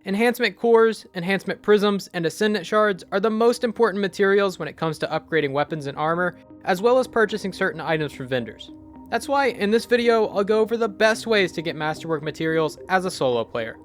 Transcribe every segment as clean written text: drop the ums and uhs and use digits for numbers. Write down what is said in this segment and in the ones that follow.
Enhancement Cores, Enhancement Prisms, and Ascendant Shards are the most important materials when it comes to upgrading weapons and armor, as well as purchasing certain items from vendors. That's why in this video, I'll go over the best ways to get Masterwork materials as a solo player.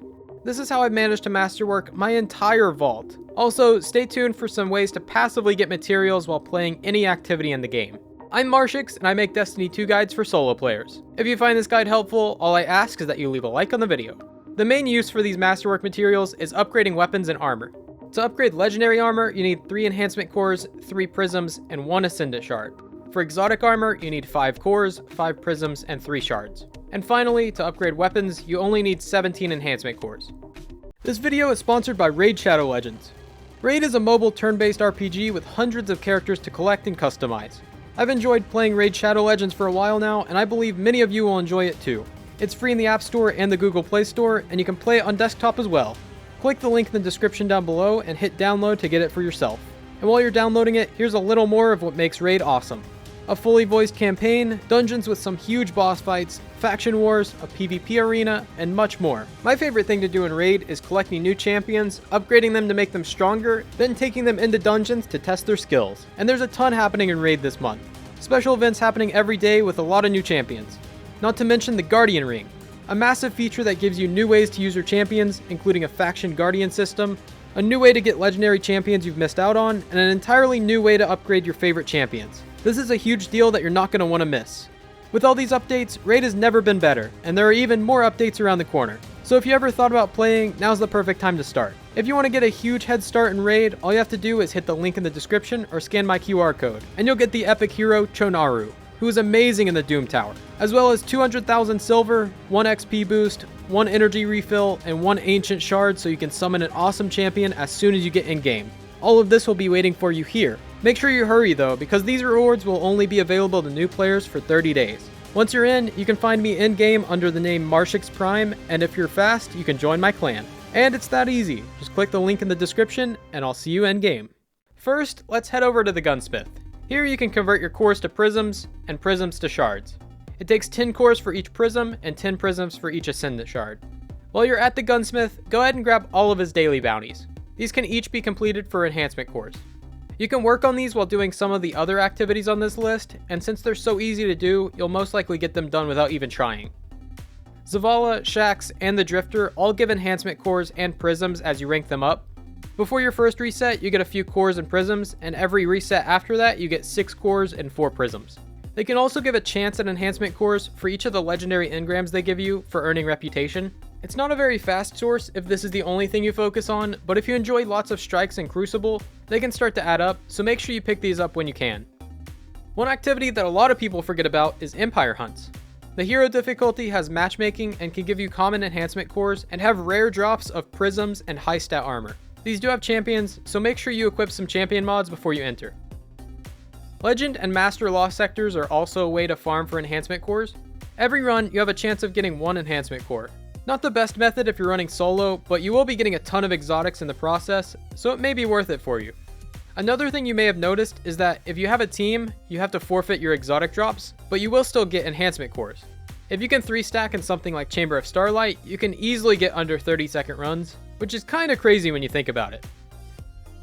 This is how I've managed to masterwork my entire vault. Also, stay tuned for some ways to passively get materials while playing any activity in the game. I'm Marshix, and I make Destiny 2 guides for solo players. If you find this guide helpful, all I ask is that you leave a like on the video. The main use for these Masterwork materials is upgrading weapons and armor. To upgrade legendary armor, you need 3 Enhancement Cores, 3 Prisms, and 1 Ascendant Shard. For exotic armor, you need 5 Cores, 5 Prisms, and 3 Shards. And finally, to upgrade weapons, you only need 17 Enhancement Cores. This video is sponsored by Raid Shadow Legends. Raid is a mobile turn-based RPG with hundreds of characters to collect and customize. I've enjoyed playing Raid Shadow Legends for a while now, and I believe many of you will enjoy it too. It's free in the App Store and the Google Play Store, and you can play it on desktop as well. Click the link in the description down below and hit download to get it for yourself. And while you're downloading it, here's a little more of what makes Raid awesome. A fully voiced campaign, dungeons with some huge boss fights, faction wars, a PvP arena, and much more. My favorite thing to do in Raid is collecting new champions, upgrading them to make them stronger, then taking them into dungeons to test their skills. And there's a ton happening in Raid this month. Special events happening every day with a lot of new champions. Not to mention the Guardian Ring, a massive feature that gives you new ways to use your champions, including a faction guardian system, a new way to get legendary champions you've missed out on, and an entirely new way to upgrade your favorite champions. This is a huge deal that you're not going to want to miss. With all these updates, Raid has never been better, and there are even more updates around the corner. So if you ever thought about playing, now's the perfect time to start. If you want to get a huge head start in Raid, all you have to do is hit the link in the description or scan my QR code, and you'll get the epic hero Chonaru, who is amazing in the Doom Tower, as well as 200,000 silver, 1 XP boost, 1 energy refill, and 1 ancient shard so you can summon an awesome champion as soon as you get in-game. All of this will be waiting for you here. Make sure you hurry though, because these rewards will only be available to new players for 30 days. Once you're in, you can find me in-game under the name Marshix Prime, and if you're fast, you can join my clan. And it's that easy. Just click the link in the description, and I'll see you in-game. First, let's head over to the Gunsmith. Here you can convert your cores to prisms, and prisms to shards. It takes 10 cores for each prism, and 10 prisms for each ascendant shard. While you're at the Gunsmith, go ahead and grab all of his daily bounties. These can each be completed for enhancement cores. You can work on these while doing some of the other activities on this list, and since they're so easy to do, you'll most likely get them done without even trying. Zavala, Shax, and the Drifter all give enhancement cores and prisms as you rank them up. Before your first reset, you get a few cores and prisms, and every reset after that, you get 6 cores and 4 prisms. They can also give a chance at enhancement cores for each of the legendary engrams they give you for earning reputation. It's not a very fast source if this is the only thing you focus on, but if you enjoy lots of strikes and Crucible, they can start to add up, so make sure you pick these up when you can. One activity that a lot of people forget about is Empire Hunts. The hero difficulty has matchmaking and can give you common enhancement cores and have rare drops of prisms and high stat armor. These do have champions, so make sure you equip some champion mods before you enter. Legend and Master Lost sectors are also a way to farm for enhancement cores. Every run, you have a chance of getting 1 enhancement core. Not the best method if you're running solo, but you will be getting a ton of exotics in the process, so it may be worth it for you. Another thing you may have noticed is that if you have a team, you have to forfeit your exotic drops, but you will still get enhancement cores. If you can 3-stack in something like Chamber of Starlight, you can easily get under 30-second runs, which is kinda crazy when you think about it.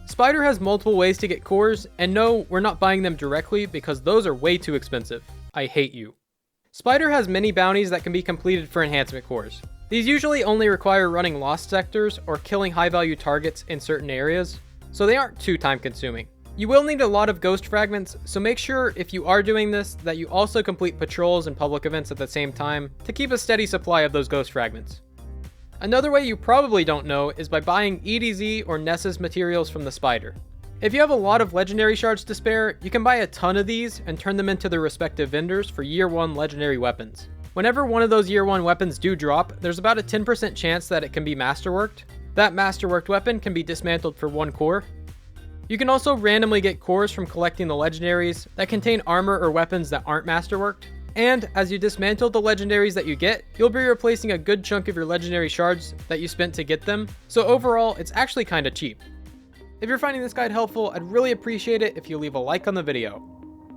Spider has multiple ways to get cores, and no, we're not buying them directly because those are way too expensive. I hate you. Spider has many bounties that can be completed for enhancement cores. These usually only require running lost sectors or killing high-value targets in certain areas, so they aren't too time-consuming. You will need a lot of ghost fragments, so make sure if you are doing this that you also complete patrols and public events at the same time to keep a steady supply of those ghost fragments. Another way you probably don't know is by buying EDZ or Nessus materials from the Spider. If you have a lot of legendary shards to spare, you can buy a ton of these and turn them into their respective vendors for year 1 legendary weapons. Whenever one of those year 1 weapons do drop, there's about a 10% chance that it can be masterworked. That masterworked weapon can be dismantled for 1 core. You can also randomly get cores from collecting the legendaries that contain armor or weapons that aren't masterworked. And as you dismantle the legendaries that you get, you'll be replacing a good chunk of your legendary shards that you spent to get them, so overall, it's actually kinda cheap. If you're finding this guide helpful, I'd really appreciate it if you leave a like on the video.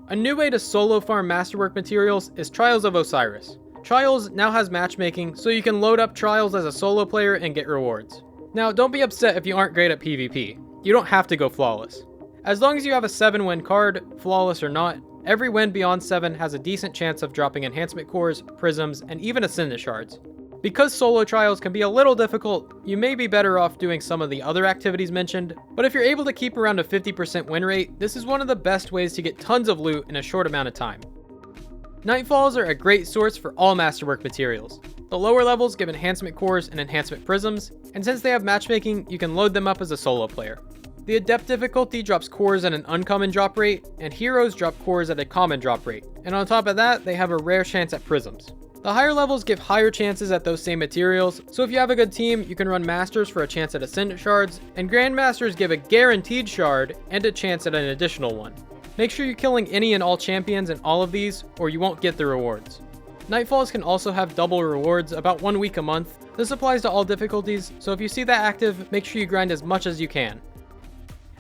A new way to solo farm Masterwork materials is Trials of Osiris. Trials now has matchmaking, so you can load up Trials as a solo player and get rewards. Now, don't be upset if you aren't great at PvP. You don't have to go flawless. As long as you have a 7-win card, flawless or not, every win beyond 7 has a decent chance of dropping Enhancement Cores, Prisms, and even Ascendant Shards. Because solo trials can be a little difficult, you may be better off doing some of the other activities mentioned, but if you're able to keep around a 50% win rate, this is one of the best ways to get tons of loot in a short amount of time. Nightfalls are a great source for all Masterwork materials. The lower levels give Enhancement Cores and Enhancement Prisms, and since they have matchmaking, you can load them up as a solo player. The Adept difficulty drops cores at an uncommon drop rate, and heroes drop cores at a common drop rate, and on top of that, they have a rare chance at prisms. The higher levels give higher chances at those same materials, so if you have a good team, you can run Masters for a chance at Ascendant Shards, and Grandmasters give a guaranteed shard and a chance at an additional one. Make sure you're killing any and all champions in all of these, or you won't get the rewards. Nightfalls can also have double rewards about 1 week a month. This applies to all difficulties, so if you see that active, make sure you grind as much as you can.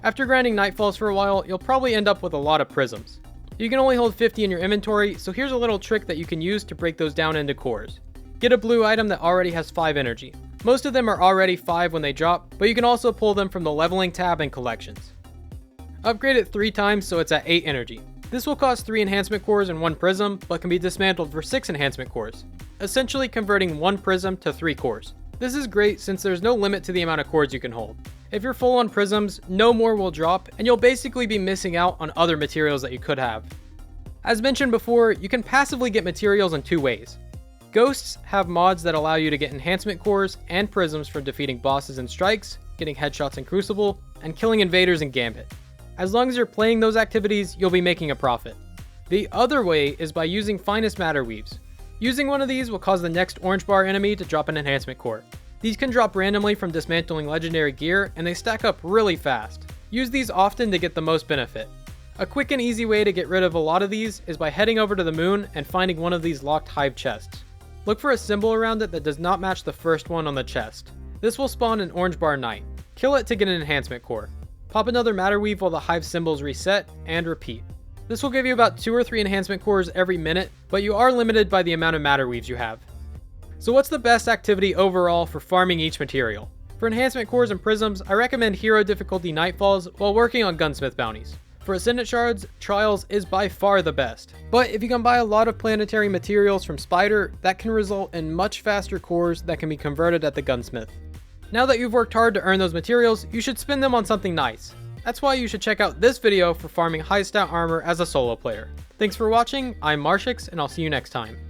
After grinding Nightfalls for a while, you'll probably end up with a lot of prisms. You can only hold 50 in your inventory, so here's a little trick that you can use to break those down into cores. Get a blue item that already has 5 energy. Most of them are already 5 when they drop, but you can also pull them from the leveling tab in collections. Upgrade it 3 times so it's at 8 energy. This will cost 3 enhancement cores and 1 prism, but can be dismantled for 6 enhancement cores, essentially converting 1 prism to 3 cores. This is great since there's no limit to the amount of cores you can hold. If you're full on prisms, no more will drop, and you'll basically be missing out on other materials that you could have. As mentioned before, you can passively get materials in 2 ways. Ghosts have mods that allow you to get enhancement cores and prisms from defeating bosses in strikes, getting headshots in Crucible, and killing invaders in Gambit. As long as you're playing those activities, you'll be making a profit. The other way is by using Finest Matter Weaves. Using one of these will cause the next orange bar enemy to drop an enhancement core. These can drop randomly from dismantling legendary gear, and they stack up really fast. Use these often to get the most benefit. A quick and easy way to get rid of a lot of these is by heading over to the moon and finding one of these locked hive chests. Look for a symbol around it that does not match the first one on the chest. This will spawn an orange bar knight. Kill it to get an enhancement core. Pop another matter weave while the hive symbols reset, and repeat. This will give you about 2 or 3 enhancement cores every minute, but you are limited by the amount of matter weaves you have. So what's the best activity overall for farming each material? For enhancement cores and prisms, I recommend hero difficulty Nightfalls while working on Gunsmith bounties. For Ascendant Shards, Trials is by far the best. But if you can buy a lot of planetary materials from Spider, that can result in much faster cores that can be converted at the Gunsmith. Now that you've worked hard to earn those materials, you should spend them on something nice. That's why you should check out this video for farming high stat armor as a solo player. Thanks for watching, I'm Marshix, and I'll see you next time.